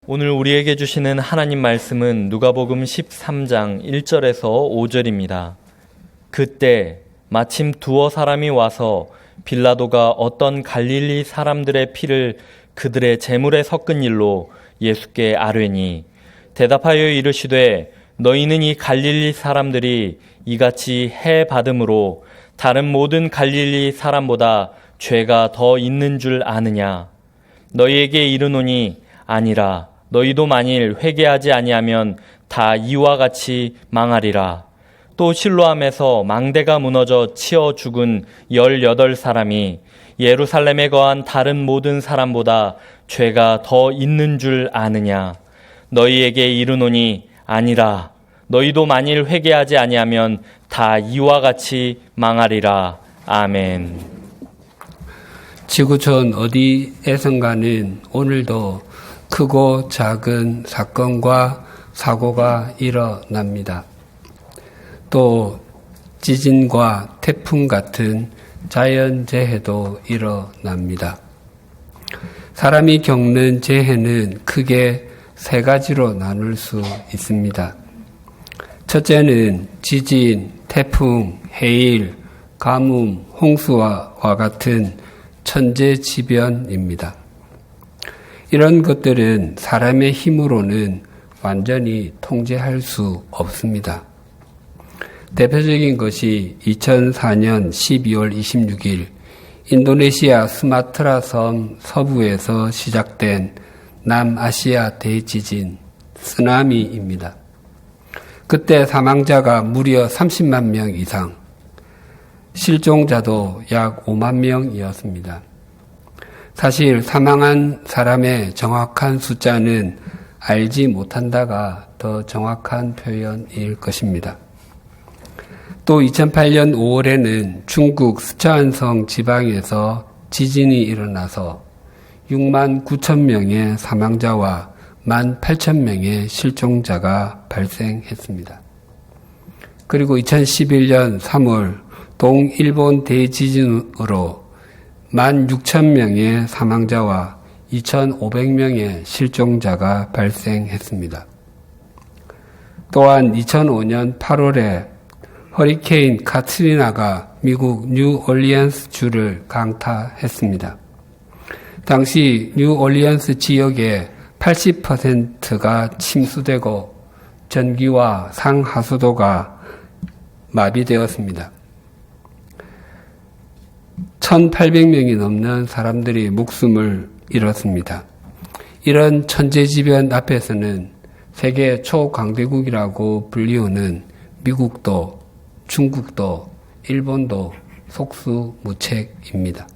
오늘 우리에게 주시는 하나님 말씀은 누가복음 13장 1절에서 5절입니다. 그때 마침 두어 사람이 와서 빌라도가 어떤 갈릴리 사람들의 피를 그들의 제물에 섞은 일로 예수께 아뢰니 대답하여 이르시되 너희는 이 갈릴리 사람들이 이같이 해 받음으로 다른 모든 갈릴리 사람보다 죄가 더 있는 줄 아느냐? 너희에게 이르노니 아니라 너희도 만일 회개하지 아니하면 다 이와 같이 망하리라. 또 실로암에서 망대가 무너져 치어 죽은 18사람이 예루살렘에 거한 다른 모든 사람보다 죄가 더 있는 줄 아느냐? 너희에게 이르노니 아니라 너희도 만일 회개하지 아니하면 다 이와 같이 망하리라. 아멘. 지구촌 어디에선가는 오늘도 크고 작은 사건과 사고가 일어납니다. 또 지진과 태풍 같은 자연재해도 일어납니다. 사람이 겪는 재해는 크게 세 가지로 나눌 수 있습니다. 첫째는 지진, 태풍, 해일, 가뭄, 홍수와 같은 천재지변입니다. 이런 것들은 사람의 힘으로는 완전히 통제할 수 없습니다. 대표적인 것이 2004년 12월 26일 인도네시아 스마트라 섬 서부에서 시작된 남아시아 대지진, 쓰나미입니다. 그때 사망자가 무려 30만 명 이상, 실종자도 약 5만 명이었습니다. 사실 사망한 사람의 정확한 숫자는 알지 못한다가 더 정확한 표현일 것입니다. 또 2008년 5월에는 중국 스촨성 지방에서 지진이 일어나서 6만 9천 명의 사망자와 1만 8천 명의 실종자가 발생했습니다. 그리고 2011년 3월 동일본 대지진으로 1만 6천 명의 사망자와 2,500명의 실종자가 발생했습니다. 또한 2005년 8월에 허리케인 카트리나가 미국 뉴올리언스 주를 강타했습니다. 당시 뉴올리언스 지역의 80%가 침수되고 전기와 상하수도가 마비되었습니다. 1,800명이 넘는 사람들이 목숨을 잃었습니다. 이런 천재지변 앞에서는 세계 초강대국이라고 불리우는 미국도, 중국도, 일본도 속수무책입니다.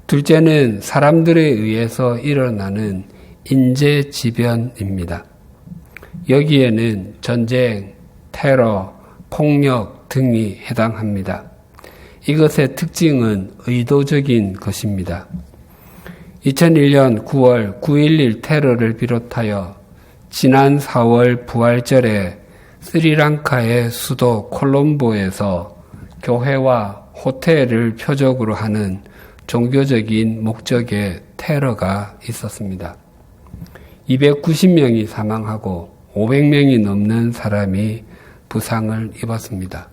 둘째는 사람들에 의해서 일어나는 인재지변입니다. 여기에는 전쟁, 테러, 폭력 등이 해당합니다. 이것의 특징은 의도적인 것입니다. 2001년 9월 9.11 테러를 비롯하여 지난 4월 부활절에 스리랑카의 수도 콜롬보에서 교회와 호텔을 표적으로 하는 종교적인 목적의 테러가 있었습니다. 290명이 사망하고 500명이 넘는 사람이 부상을 입었습니다.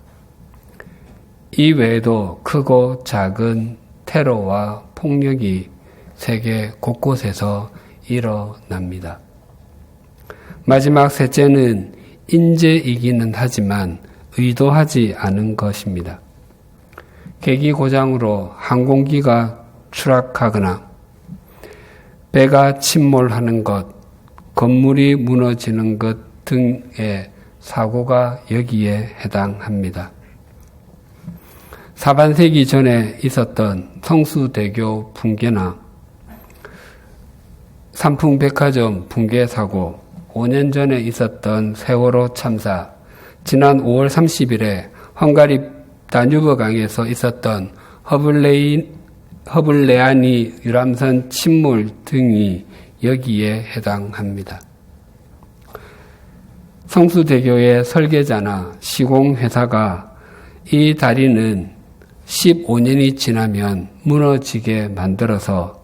이 외에도 크고 작은 테러와 폭력이 세계 곳곳에서 일어납니다. 마지막 셋째는 인재이기는 하지만 의도하지 않은 것입니다. 계기 고장으로 항공기가 추락하거나 배가 침몰하는 것, 건물이 무너지는 것 등의 사고가 여기에 해당합니다. 4반세기 전에 있었던 성수대교 붕괴나 삼풍백화점 붕괴 사고, 5년 전에 있었던 세월호 참사, 지난 5월 30일에 헝가리 다뉴브강에서 있었던 허블레아니 유람선 침몰 등이 여기에 해당합니다. 성수대교의 설계자나 시공회사가 이 다리는 15년이 지나면 무너지게 만들어서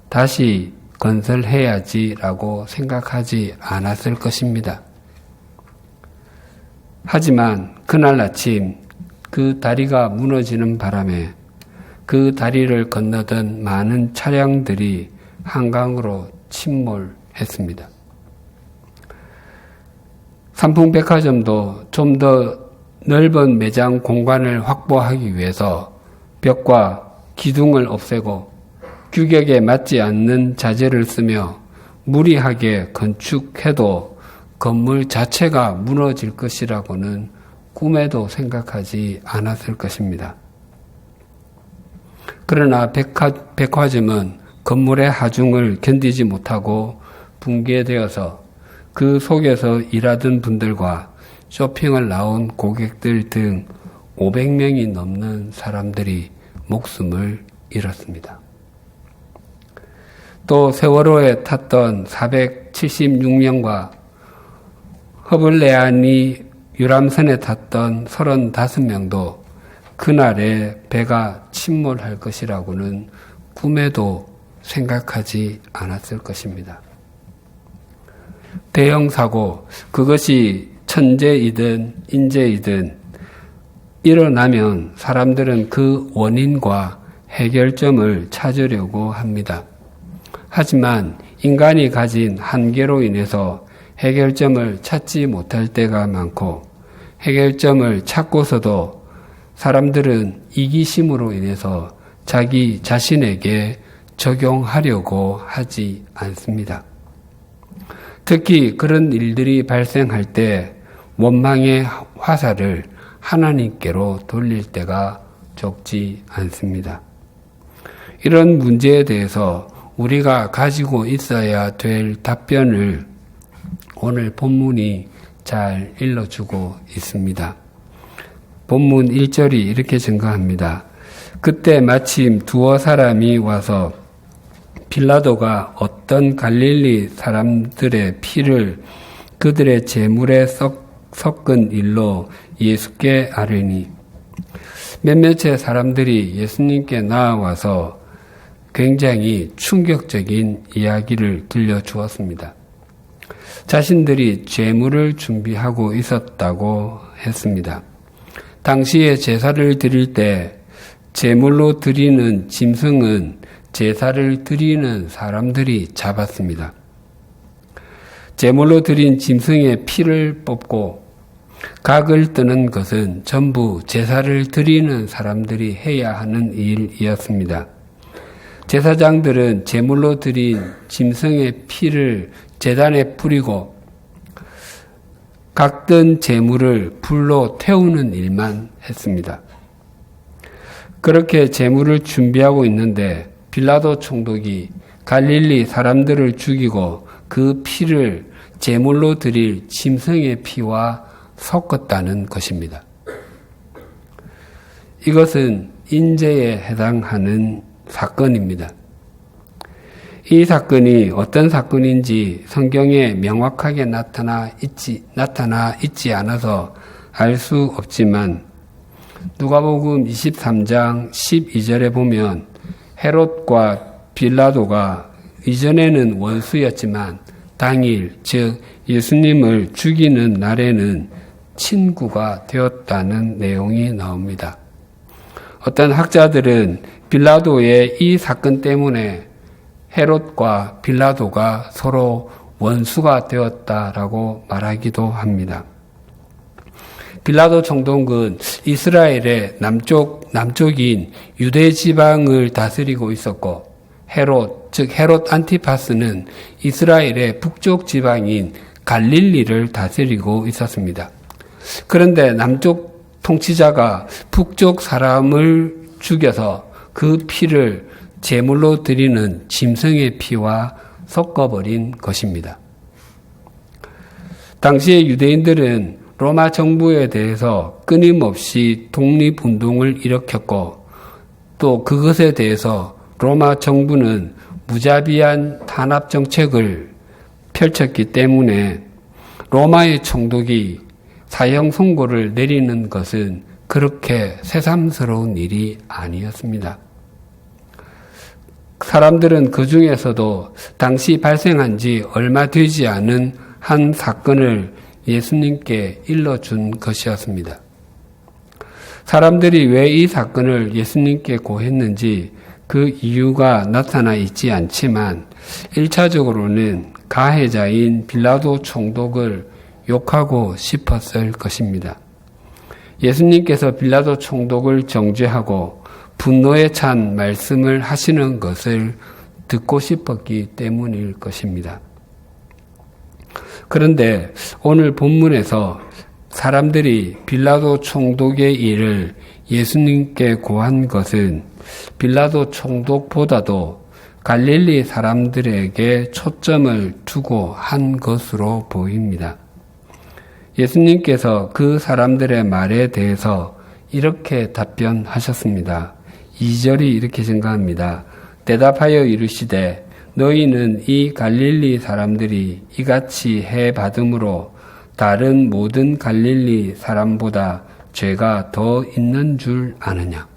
다시 건설해야지라고 생각하지 않았을 것입니다. 하지만 그날 아침 그 다리가 무너지는 바람에 그 다리를 건너던 많은 차량들이 한강으로 침몰했습니다. 삼풍백화점도 좀 더 넓은 매장 공간을 확보하기 위해서 벽과 기둥을 없애고 규격에 맞지 않는 자재를 쓰며 무리하게 건축해도 건물 자체가 무너질 것이라고는 꿈에도 생각하지 않았을 것입니다. 그러나 백화점은 건물의 하중을 견디지 못하고 붕괴되어서 그 속에서 일하던 분들과 쇼핑을 나온 고객들 등 500명이 넘는 사람들이 목숨을 잃었습니다. 또 세월호에 탔던 476명과 허블레아니 유람선에 탔던 35명도 그날에 배가 침몰할 것이라고는 꿈에도 생각하지 않았을 것입니다. 대형 사고, 그것이 천재이든 인재이든 일어나면 사람들은 그 원인과 해결점을 찾으려고 합니다. 하지만 인간이 가진 한계로 인해서 해결점을 찾지 못할 때가 많고, 해결점을 찾고서도 사람들은 이기심으로 인해서 자기 자신에게 적용하려고 하지 않습니다. 특히 그런 일들이 발생할 때 원망의 화살을 하나님께로 돌릴 때가 적지 않습니다. 이런 문제에 대해서 우리가 가지고 있어야 될 답변을 오늘 본문이 잘 일러주고 있습니다. 본문 1절이 이렇게 증거합니다. 그때 마침 두어 사람이 와서 빌라도가 어떤 갈릴리 사람들의 피를 그들의 제물에 섞은 일로 예수께 아뢰니, 몇몇의 사람들이 예수님께 나와서 굉장히 충격적인 이야기를 들려주었습니다. 자신들이 제물을 준비하고 있었다고 했습니다. 당시에 제사를 드릴 때 제물로 드리는 짐승은 제사를 드리는 사람들이 잡았습니다. 제물로 드린 짐승의 피를 뽑고 각을 뜨는 것은 전부 제사를 드리는 사람들이 해야 하는 일이었습니다. 제사장들은 제물로 드린 짐승의 피를 제단에 뿌리고 각든 제물을 불로 태우는 일만 했습니다. 그렇게 제물을 준비하고 있는데 빌라도 총독이 갈릴리 사람들을 죽이고 그 피를 제물로 드릴 짐승의 피와 섞었다는 것입니다. 이것은 인재에 해당하는 사건입니다. 이 사건이 어떤 사건인지 성경에 명확하게 나타나 있지 않아서 알 수 없지만 누가복음 23장 12절에 보면 헤롯과 빌라도가 이전에는 원수였지만 당일, 즉 예수님을 죽이는 날에는 친구가 되었다는 내용이 나옵니다. 어떤 학자들은 빌라도의 이 사건 때문에 헤롯과 빌라도가 서로 원수가 되었다라고 말하기도 합니다. 빌라도 총독은 이스라엘의 남쪽인 유대 지방을 다스리고 있었고 헤롯, 즉 헤롯 안티파스는 이스라엘의 북쪽 지방인 갈릴리를 다스리고 있었습니다. 그런데 남쪽 통치자가 북쪽 사람을 죽여서 그 피를 제물로 드리는 짐승의 피와 섞어버린 것입니다. 당시의 유대인들은 로마 정부에 대해서 끊임없이 독립운동을 일으켰고 또 그것에 대해서 로마 정부는 무자비한 탄압 정책을 펼쳤기 때문에 로마의 총독이 사형 선고를 내리는 것은 그렇게 새삼스러운 일이 아니었습니다. 사람들은 그 중에서도 당시 발생한 지 얼마 되지 않은 한 사건을 예수님께 일러준 것이었습니다. 사람들이 왜 이 사건을 예수님께 고했는지 그 이유가 나타나 있지 않지만 1차적으로는 가해자인 빌라도 총독을 욕하고 싶었을 것입니다. 예수님께서 빌라도 총독을 정죄하고 분노에 찬 말씀을 하시는 것을 듣고 싶었기 때문일 것입니다. 그런데 오늘 본문에서 사람들이 빌라도 총독의 일을 예수님께 고한 것은 빌라도 총독보다도 갈릴리 사람들에게 초점을 두고 한 것으로 보입니다. 예수님께서 그 사람들의 말에 대해서 이렇게 답변하셨습니다. 2절이 이렇게 증가합니다. 대답하여 이르시되 너희는 이 갈릴리 사람들이 이같이 해 받음으로 다른 모든 갈릴리 사람보다 죄가 더 있는 줄 아느냐.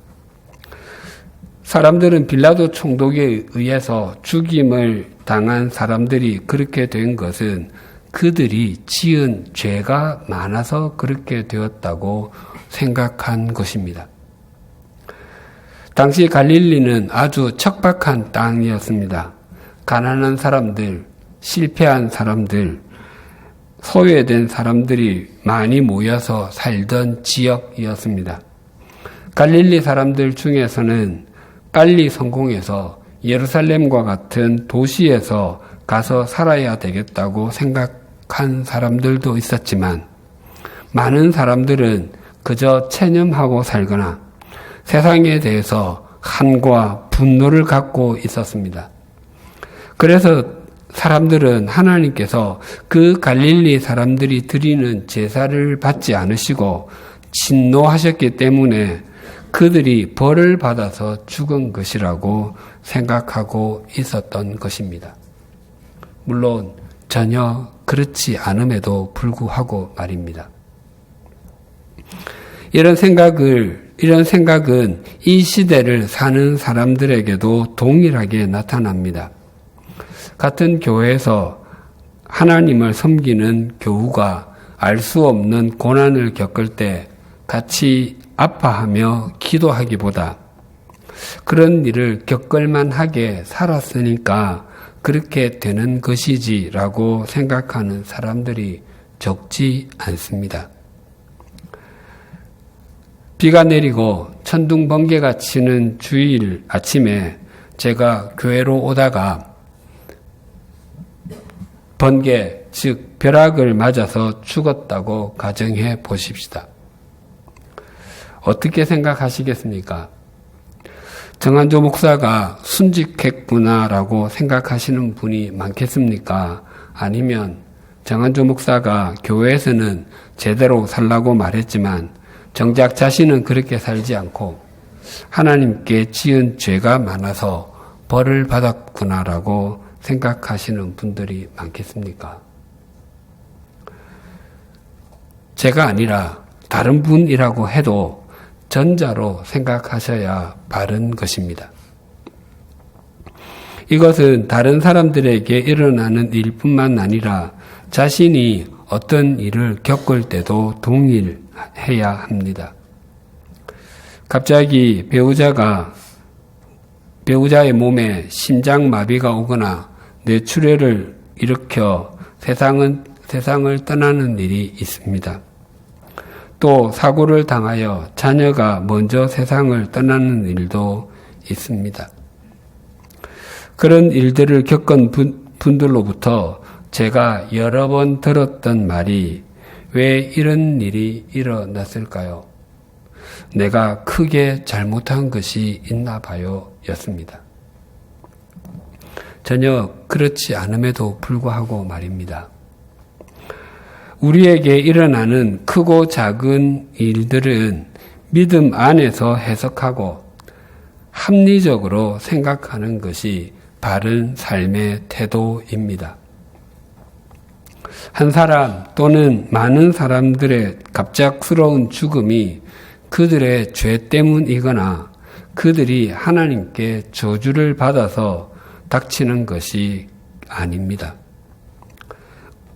사람들은 빌라도 총독에 의해서 죽임을 당한 사람들이 그렇게 된 것은 그들이 지은 죄가 많아서 그렇게 되었다고 생각한 것입니다. 당시 갈릴리는 아주 척박한 땅이었습니다. 가난한 사람들, 실패한 사람들, 소외된 사람들이 많이 모여서 살던 지역이었습니다. 갈릴리 사람들 중에서는 빨리 성공해서 예루살렘과 같은 도시에서 가서 살아야 되겠다고 생각한 사람들도 있었지만 많은 사람들은 그저 체념하고 살거나 세상에 대해서 한과 분노를 갖고 있었습니다. 그래서 사람들은 하나님께서 그 갈릴리 사람들이 드리는 제사를 받지 않으시고 진노하셨기 때문에 그들이 벌을 받아서 죽은 것이라고 생각하고 있었던 것입니다. 물론 전혀 그렇지 않음에도 불구하고 말입니다. 이런 생각은 이 시대를 사는 사람들에게도 동일하게 나타납니다. 같은 교회에서 하나님을 섬기는 교우가 알 수 없는 고난을 겪을 때 같이 아파하며 기도하기보다 그런 일을 겪을만 하게 살았으니까 그렇게 되는 것이지라고 생각하는 사람들이 적지 않습니다. 비가 내리고 천둥 번개가 치는 주일 아침에 제가 교회로 오다가 번개, 즉 벼락을 맞아서 죽었다고 가정해 보십시다. 어떻게 생각하시겠습니까? 정한조 목사가 순직했구나라고 생각하시는 분이 많겠습니까? 아니면 정한조 목사가 교회에서는 제대로 살라고 말했지만 정작 자신은 그렇게 살지 않고 하나님께 지은 죄가 많아서 벌을 받았구나라고 생각하시는 분들이 많겠습니까? 제가 아니라 다른 분이라고 해도 전자로 생각하셔야 바른 것입니다. 이것은 다른 사람들에게 일어나는 일뿐만 아니라 자신이 어떤 일을 겪을 때도 동일해야 합니다. 갑자기 배우자의 몸에 심장마비가 오거나 뇌출혈을 일으켜 세상을 떠나는 일이 있습니다. 또 사고를 당하여 자녀가 먼저 세상을 떠나는 일도 있습니다. 그런 일들을 겪은 분들로부터 제가 여러 번 들었던 말이 왜 이런 일이 일어났을까요? 내가 크게 잘못한 것이 있나 봐요 였습니다. 전혀 그렇지 않음에도 불구하고 말입니다. 우리에게 일어나는 크고 작은 일들은 믿음 안에서 해석하고 합리적으로 생각하는 것이 바른 삶의 태도입니다. 한 사람 또는 많은 사람들의 갑작스러운 죽음이 그들의 죄 때문이거나 그들이 하나님께 저주를 받아서 닥치는 것이 아닙니다.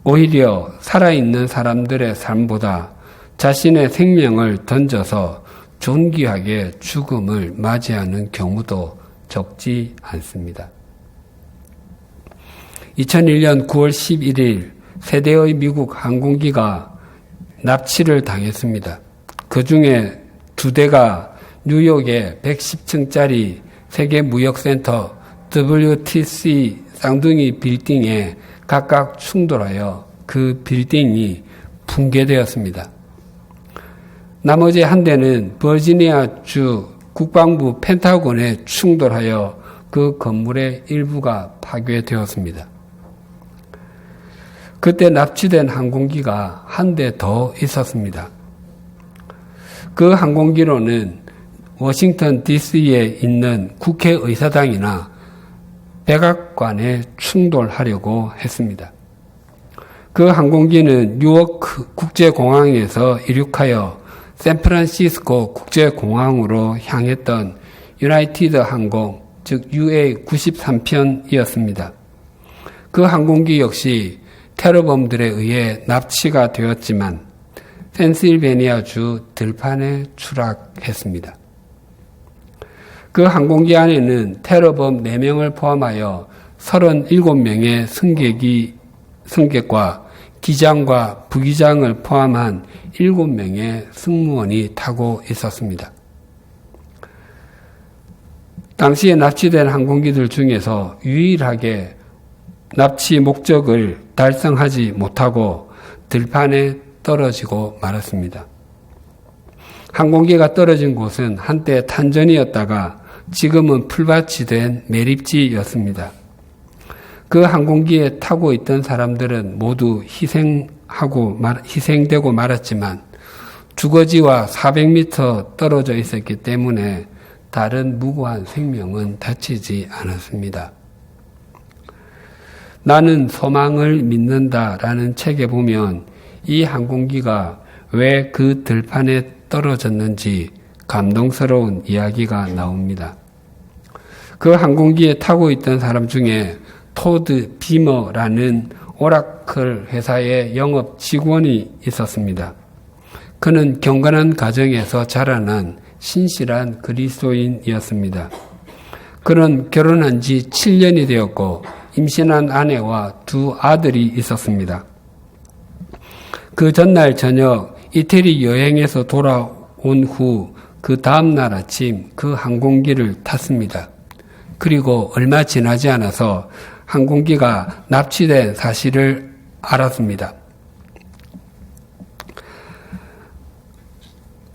오히려 살아있는 사람들의 삶보다 자신의 생명을 던져서 존귀하게 죽음을 맞이하는 경우도 적지 않습니다. 2001년 9월 11일 세 대의 미국 항공기가 납치를 당했습니다. 그 중에 두 대가 뉴욕의 110층짜리 세계무역센터 WTC 쌍둥이 빌딩에 각각 충돌하여 그 빌딩이 붕괴되었습니다. 나머지 한 대는 버지니아주 국방부 펜타곤에 충돌하여 그 건물의 일부가 파괴되었습니다. 그때 납치된 항공기가 한 대 더 있었습니다. 그 항공기로는 워싱턴 DC에 있는 국회의사당이나 백악관에 충돌하려고 했습니다. 그 항공기는 뉴워크 국제공항에서 이륙하여 샌프란시스코 국제공항으로 향했던 유나이티드 항공, 즉 UA93편이었습니다. 그 항공기 역시 테러범들에 의해 납치가 되었지만 펜실베니아주 들판에 추락했습니다. 그 항공기 안에는 테러범 4명을 포함하여 37명의 승객과 기장과 부기장을 포함한 7명의 승무원이 타고 있었습니다. 당시에 납치된 항공기들 중에서 유일하게 납치 목적을 달성하지 못하고 들판에 떨어지고 말았습니다. 항공기가 떨어진 곳은 한때 탄전이었다가 지금은 풀밭이 된 매립지였습니다. 그 항공기에 타고 있던 사람들은 모두 희생되고 말았지만 주거지와 400m 떨어져 있었기 때문에 다른 무고한 생명은 다치지 않았습니다. 나는 소망을 믿는다라는 책에 보면 이 항공기가 왜 그 들판에 떨어졌는지 감동스러운 이야기가 나옵니다. 그 항공기에 타고 있던 사람 중에 토드 비머라는 오라클 회사의 영업 직원이 있었습니다. 그는 경건한 가정에서 자라난 신실한 그리스도인이었습니다. 그는 결혼한 지 7년이 되었고 임신한 아내와 2 아들이 있었습니다. 그 전날 저녁 이태리 여행에서 돌아온 후 그 다음날 아침 그 항공기를 탔습니다. 그리고 얼마 지나지 않아서 항공기가 납치된 사실을 알았습니다.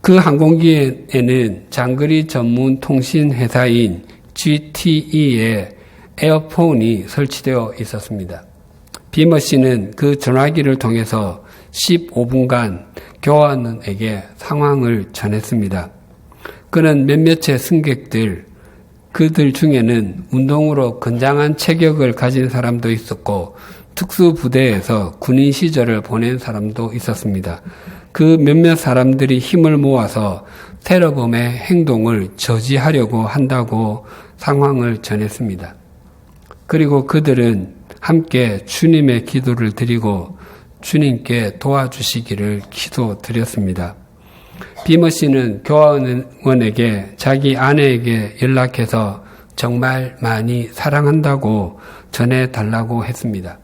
그 항공기에는 장거리 전문 통신 회사인 GTE의 에어폰이 설치되어 있었습니다. 비머 씨는 그 전화기를 통해서 15분간 교환원에게 상황을 전했습니다. 그는 몇몇의 승객들, 그들 중에는 운동으로 건장한 체격을 가진 사람도 있었고 특수부대에서 군인 시절을 보낸 사람도 있었습니다. 그 몇몇 사람들이 힘을 모아서 테러범의 행동을 저지하려고 한다고 상황을 전했습니다. 그리고 그들은 함께 주님의 기도를 드리고 주님께 도와주시기를 기도드렸습니다. 비머 씨는 교환원에게 자기 아내에게 연락해서 정말 많이 사랑한다고 전해달라고 했습니다.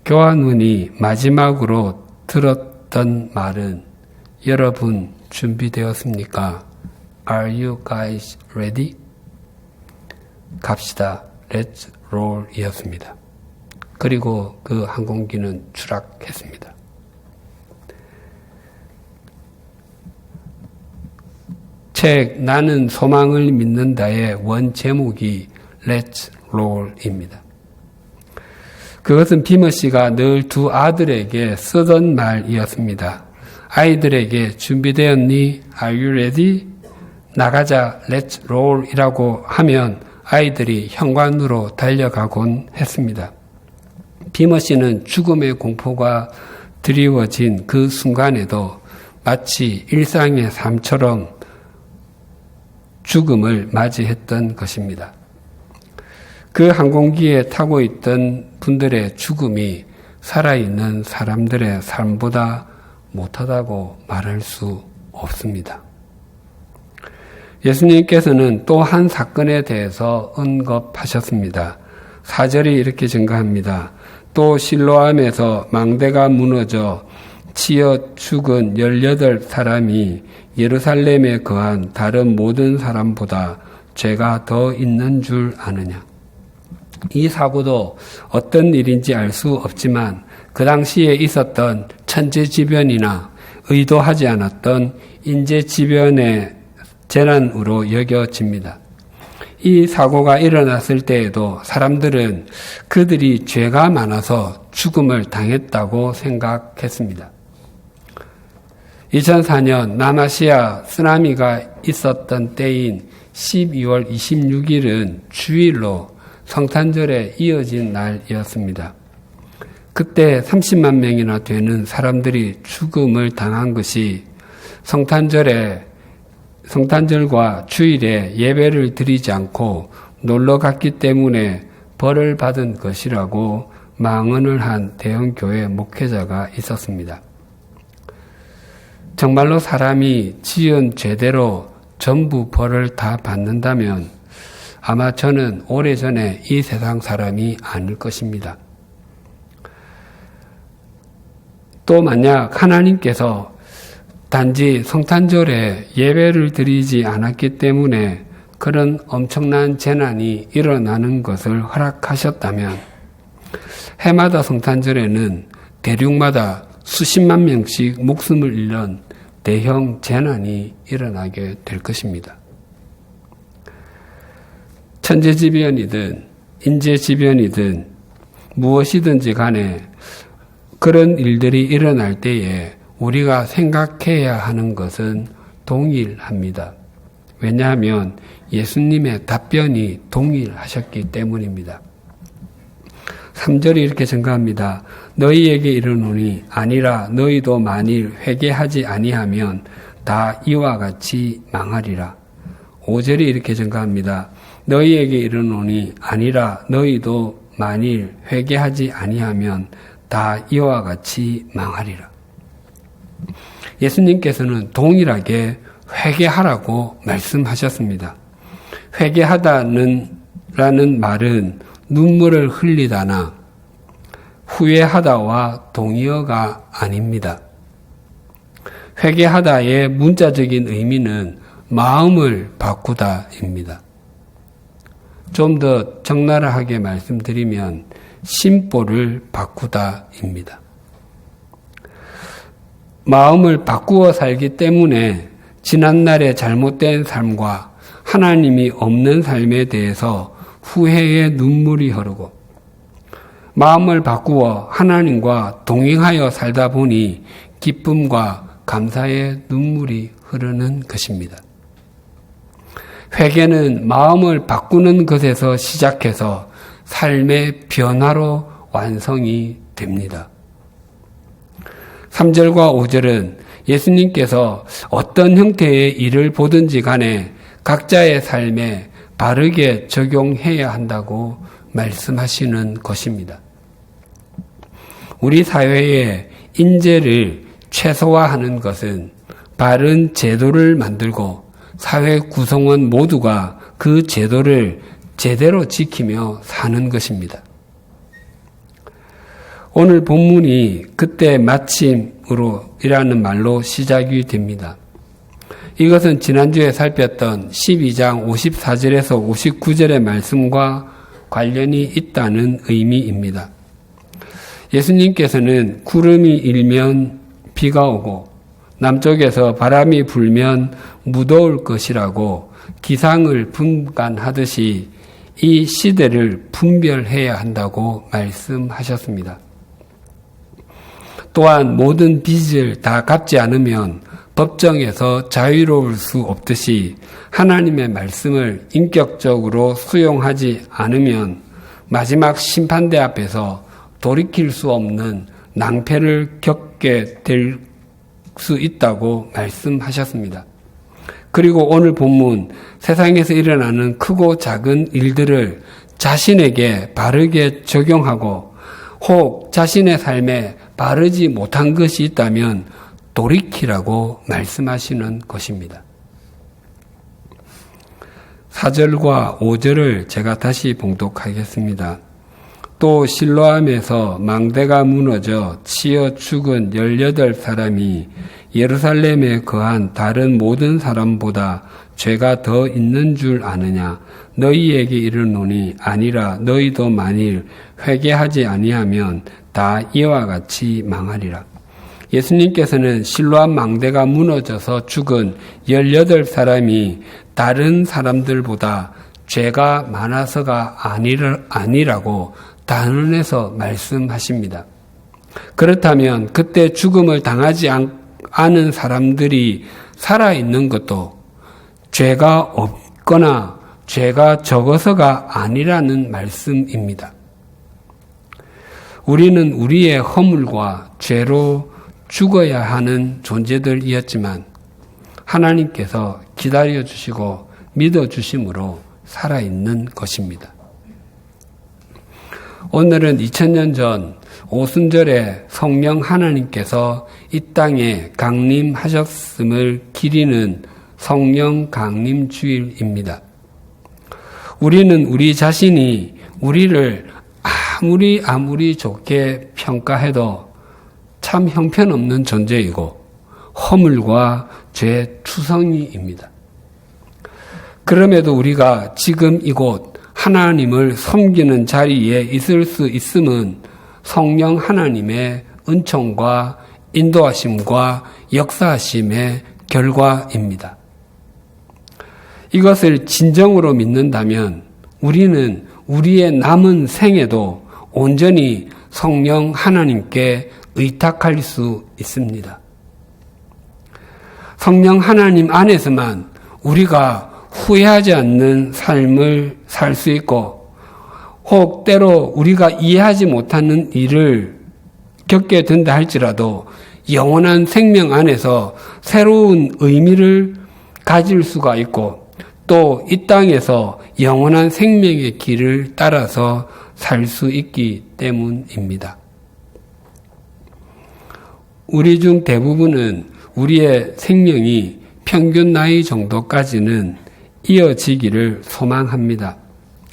교환원이 마지막으로 들었던 말은 여러분 준비되었습니까? Are you guys ready? 갑시다. Let's roll 이었습니다. 그리고 그 항공기는 추락했습니다. 책 나는 소망을 믿는다의 원 제목이 Let's Roll입니다. 그것은 비머 씨가 늘 2 아들에게 쓰던 말이었습니다. 아이들에게 준비되었니? Are you ready? 나가자, Let's Roll 이라고 하면 아이들이 현관으로 달려가곤 했습니다. 비머 씨는 죽음의 공포가 드리워진 그 순간에도 마치 일상의 삶처럼 죽음을 맞이했던 것입니다. 그 항공기에 타고 있던 분들의 죽음이 살아있는 사람들의 삶보다 못하다고 말할 수 없습니다. 예수님께서는 또 한 사건에 대해서 언급하셨습니다. 4절이 이렇게 증가합니다. 또 실로암에서 망대가 무너져 치여 죽은 18사람이 예루살렘에 거한 다른 모든 사람보다 죄가 더 있는 줄 아느냐. 이 사고도 어떤 일인지 알 수 없지만 그 당시에 있었던 천재지변이나 의도하지 않았던 인재지변의 재난으로 여겨집니다. 이 사고가 일어났을 때에도 사람들은 그들이 죄가 많아서 죽음을 당했다고 생각했습니다. 2004년 남아시아 쓰나미가 있었던 때인 12월 26일은 주일로 성탄절에 이어진 날이었습니다. 그때 30만 명이나 되는 사람들이 죽음을 당한 것이 성탄절과 주일에 예배를 드리지 않고 놀러 갔기 때문에 벌을 받은 것이라고 망언을 한 대형교회 목회자가 있었습니다. 정말로 사람이 지은 죄대로 전부 벌을 다 받는다면 아마 저는 오래전에 이 세상 사람이 아닐 것입니다. 또 만약 하나님께서 단지 성탄절에 예배를 드리지 않았기 때문에 그런 엄청난 재난이 일어나는 것을 허락하셨다면 해마다 성탄절에는 대륙마다 수십만 명씩 목숨을 잃는 대형 재난이 일어나게 될 것입니다. 천재지변이든 인재지변이든 무엇이든지 간에 그런 일들이 일어날 때에 우리가 생각해야 하는 것은 동일합니다. 왜냐하면 예수님의 답변이 동일하셨기 때문입니다. 3절이 이렇게 증가합니다. 너희에게 이르노니 아니라 너희도 만일 회개하지 아니하면 다 이와 같이 망하리라. 5절이 이렇게 증가합니다. 너희에게 이르노니 아니라 너희도 만일 회개하지 아니하면 다 이와 같이 망하리라. 예수님께서는 동일하게 회개하라고 말씀하셨습니다. 회개하다는 말은 눈물을 흘리다나 후회하다와 동의어가 아닙니다. 회개하다의 문자적인 의미는 마음을 바꾸다입니다. 좀 더 적나라하게 말씀드리면 심보를 바꾸다입니다. 마음을 바꾸어 살기 때문에 지난날의 잘못된 삶과 하나님이 없는 삶에 대해서 후회의 눈물이 흐르고 마음을 바꾸어 하나님과 동행하여 살다 보니 기쁨과 감사의 눈물이 흐르는 것입니다. 회개는 마음을 바꾸는 것에서 시작해서 삶의 변화로 완성이 됩니다. 3절과 5절은 예수님께서 어떤 형태의 일을 보든지 간에 각자의 삶에 바르게 적용해야 한다고 말씀하시는 것입니다. 우리 사회의 인재를 최소화하는 것은 바른 제도를 만들고 사회 구성원 모두가 그 제도를 제대로 지키며 사는 것입니다. 오늘 본문이 그때 마침으로 이라는 말로 시작이 됩니다. 이것은 지난주에 살폈던 12장 54절에서 59절의 말씀과 관련이 있다는 의미입니다. 예수님께서는 구름이 일면 비가 오고 남쪽에서 바람이 불면 무더울 것이라고 기상을 분간하듯이 이 시대를 분별해야 한다고 말씀하셨습니다. 또한 모든 빚을 다 갚지 않으면 법정에서 자유로울 수 없듯이 하나님의 말씀을 인격적으로 수용하지 않으면 마지막 심판대 앞에서 돌이킬 수 없는 낭패를 겪게 될 수 있다고 말씀하셨습니다. 그리고 오늘 본문 세상에서 일어나는 크고 작은 일들을 자신에게 바르게 적용하고 혹 자신의 삶에 바르지 못한 것이 있다면 돌이키라고 말씀하시는 것입니다. 4절과 5절을 제가 다시 봉독하겠습니다. 또 실로암에서 망대가 무너져 치여 죽은 18사람이 예루살렘에 거한 다른 모든 사람보다 죄가 더 있는 줄 아느냐? 너희에게 이르노니 아니라 너희도 만일 회개하지 아니하면 다 이와 같이 망하리라. 예수님께서는 실로암 망대가 무너져서 죽은 18사람이 다른 사람들보다 죄가 많아서가 아니라고 단언해서 말씀하십니다. 그렇다면 그때 죽음을 당하지 않은 사람들이 살아있는 것도 죄가 없거나 죄가 적어서가 아니라는 말씀입니다. 우리는 우리의 허물과 죄로 죽어야 하는 존재들이었지만 하나님께서 기다려주시고 믿어주심으로 살아있는 것입니다. 오늘은 2000년 전 오순절에 성령 하나님께서 이 땅에 강림하셨음을 기리는 성령 강림 주일입니다. 우리는 우리 자신이 우리를 아무리 좋게 평가해도 참 형편없는 존재이고 허물과 죄 투성이입니다. 그럼에도 우리가 지금 이곳 하나님을 섬기는 자리에 있을 수 있음은 성령 하나님의 은총과 인도하심과 역사하심의 결과입니다. 이것을 진정으로 믿는다면 우리는 우리의 남은 생에도 온전히 성령 하나님께 의탁할 수 있습니다. 성령 하나님 안에서만 우리가 후회하지 않는 삶을 살 수 있고 혹 때로 우리가 이해하지 못하는 일을 겪게 된다 할지라도 영원한 생명 안에서 새로운 의미를 가질 수가 있고 또 이 땅에서 영원한 생명의 길을 따라서 살 수 있기 때문입니다. 우리 중 대부분은 우리의 생명이 평균 나이 정도까지는 이어지기를 소망합니다.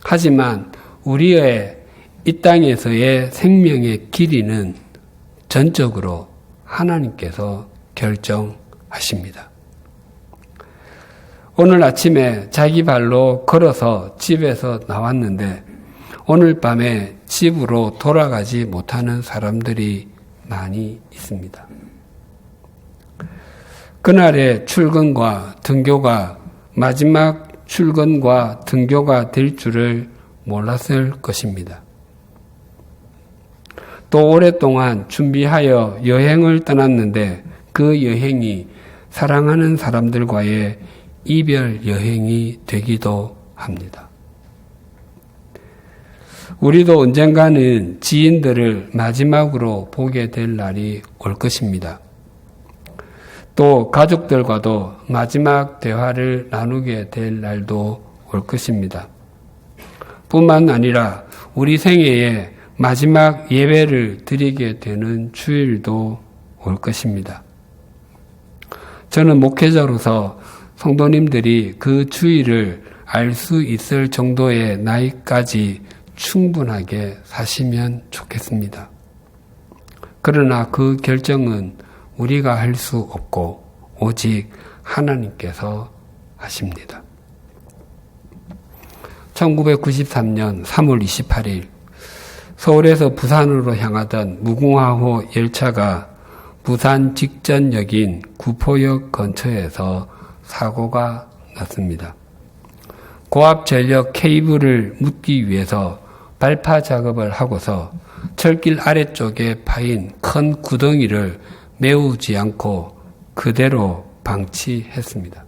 하지만 우리의 이 땅에서의 생명의 길이는 전적으로 하나님께서 결정하십니다. 오늘 아침에 자기 발로 걸어서 집에서 나왔는데 오늘 밤에 집으로 돌아가지 못하는 사람들이 많이 있습니다. 그날의 출근과 등교가 마지막 출근과 등교가 될 줄을 몰랐을 것입니다. 또 오랫동안 준비하여 여행을 떠났는데 그 여행이 사랑하는 사람들과의 이별 여행이 되기도 합니다. 우리도 언젠가는 지인들을 마지막으로 보게 될 날이 올 것입니다. 또 가족들과도 마지막 대화를 나누게 될 날도 올 것입니다. 뿐만 아니라 우리 생애에 마지막 예배를 드리게 되는 주일도 올 것입니다. 저는 목회자로서 성도님들이 그 주일을 알 수 있을 정도의 나이까지 충분하게 사시면 좋겠습니다. 그러나 그 결정은 우리가 할 수 없고 오직 하나님께서 하십니다. 1993년 3월 28일 서울에서 부산으로 향하던 무궁화호 열차가 부산 직전역인 구포역 근처에서 사고가 났습니다. 고압 전력 케이블을 묻기 위해서 발파 작업을 하고서 철길 아래쪽에 파인 큰 구덩이를 메우지 않고 그대로 방치했습니다.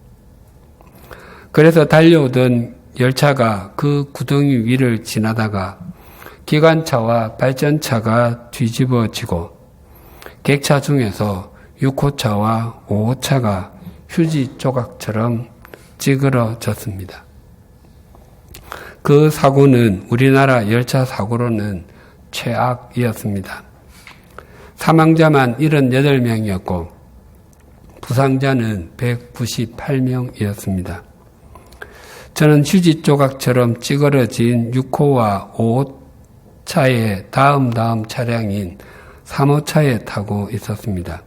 그래서 달려오던 열차가 그 구덩이 위를 지나다가 기관차와 발전차가 뒤집어지고 객차 중에서 6호차와 5호차가 휴지 조각처럼 찌그러졌습니다. 그 사고는 우리나라 열차 사고로는 최악이었습니다. 사망자만 78명이었고 부상자는 198명이었습니다. 저는 휴지 조각처럼 찌그러진 6호와 5호차의 다음 차량인 3호차에 타고 있었습니다.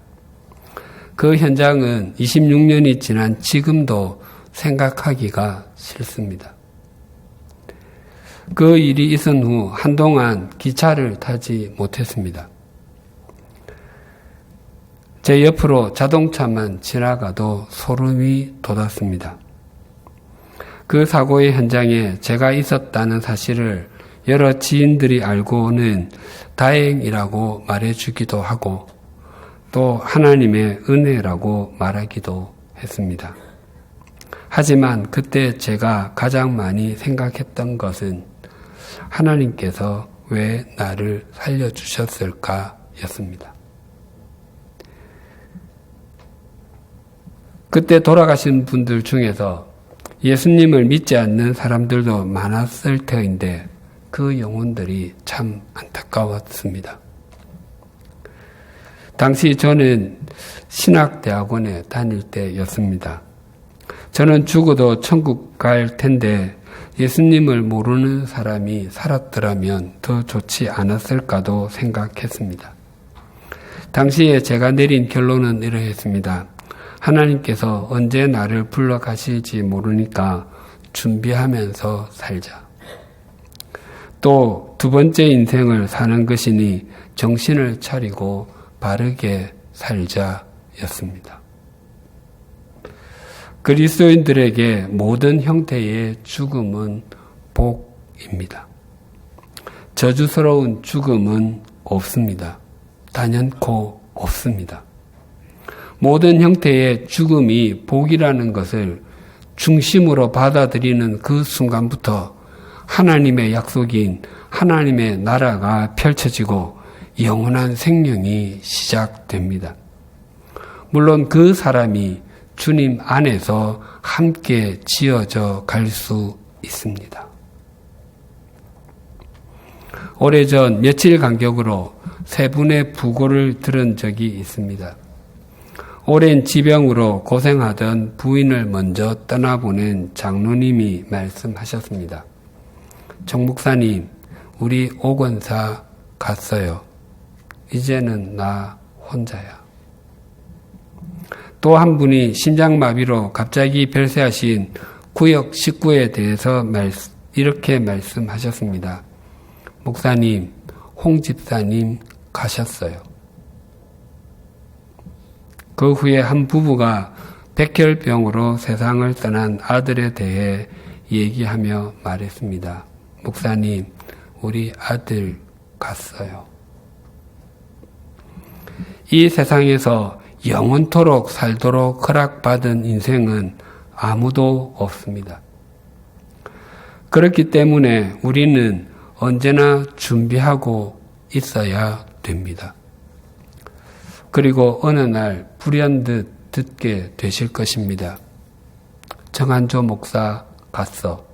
그 현장은 26년이 지난 지금도 생각하기가 싫습니다. 그 일이 있은 후 한동안 기차를 타지 못했습니다. 제 옆으로 자동차만 지나가도 소름이 돋았습니다. 그 사고의 현장에 제가 있었다는 사실을 여러 지인들이 알고는 다행이라고 말해주기도 하고 또 하나님의 은혜라고 말하기도 했습니다. 하지만 그때 제가 가장 많이 생각했던 것은 하나님께서 왜 나를 살려주셨을까 였습니다. 그때 돌아가신 분들 중에서 예수님을 믿지 않는 사람들도 많았을 터인데 그 영혼들이 참 안타까웠습니다. 당시 저는 신학대학원에 다닐 때였습니다. 저는 죽어도 천국 갈 텐데 예수님을 모르는 사람이 살았더라면 더 좋지 않았을까도 생각했습니다. 당시에 제가 내린 결론은 이러했습니다. 하나님께서 언제 나를 불러가실지 모르니까 준비하면서 살자. 또 두 번째 인생을 사는 것이니 정신을 차리고 바르게 살자였습니다. 그리스도인들에게 모든 형태의 죽음은 복입니다. 저주스러운 죽음은 없습니다. 단연코 없습니다. 모든 형태의 죽음이 복이라는 것을 중심으로 받아들이는 그 순간부터 하나님의 약속인 하나님의 나라가 펼쳐지고 영원한 생명이 시작됩니다. 물론 그 사람이 주님 안에서 함께 지어져 갈 수 있습니다. 오래전 며칠 간격으로 세 분의 부고를 들은 적이 있습니다. 오랜 지병으로 고생하던 부인을 먼저 떠나보낸 장로님이 말씀하셨습니다. 정 목사님, 우리 오권사 갔어요. 이제는 나 혼자야. 또 한 분이 심장마비로 갑자기 별세하신 구역 식구에 대해서 이렇게 말씀하셨습니다. 목사님, 홍 집사님 가셨어요. 그 후에 한 부부가 백혈병으로 세상을 떠난 아들에 대해 얘기하며 말했습니다. 목사님, 우리 아들 갔어요. 이 세상에서 영원토록 살도록 허락받은 인생은 아무도 없습니다. 그렇기 때문에 우리는 언제나 준비하고 있어야 됩니다. 그리고 어느 날 불현듯 듣게 되실 것입니다. 정한조 목사 갔어.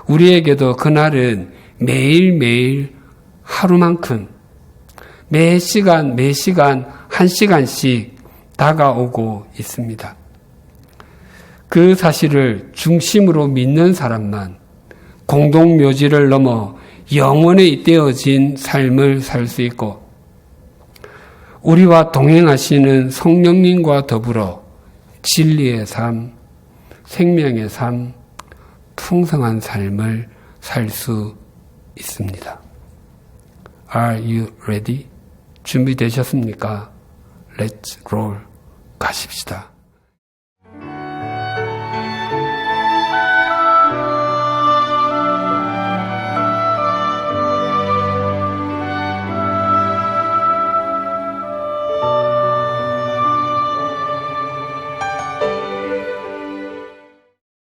우리에게도 그날은 매일매일 하루만큼 매 시간 한 시간씩 다가오고 있습니다. 그 사실을 중심으로 믿는 사람만 공동묘지를 넘어 영원에 잇대어진 삶을 살 수 있고 우리와 동행하시는 성령님과 더불어 진리의 삶, 생명의 삶, 풍성한 삶을 살 수 있습니다. Are you ready? 준비되셨습니까? Let's roll. 가십시다.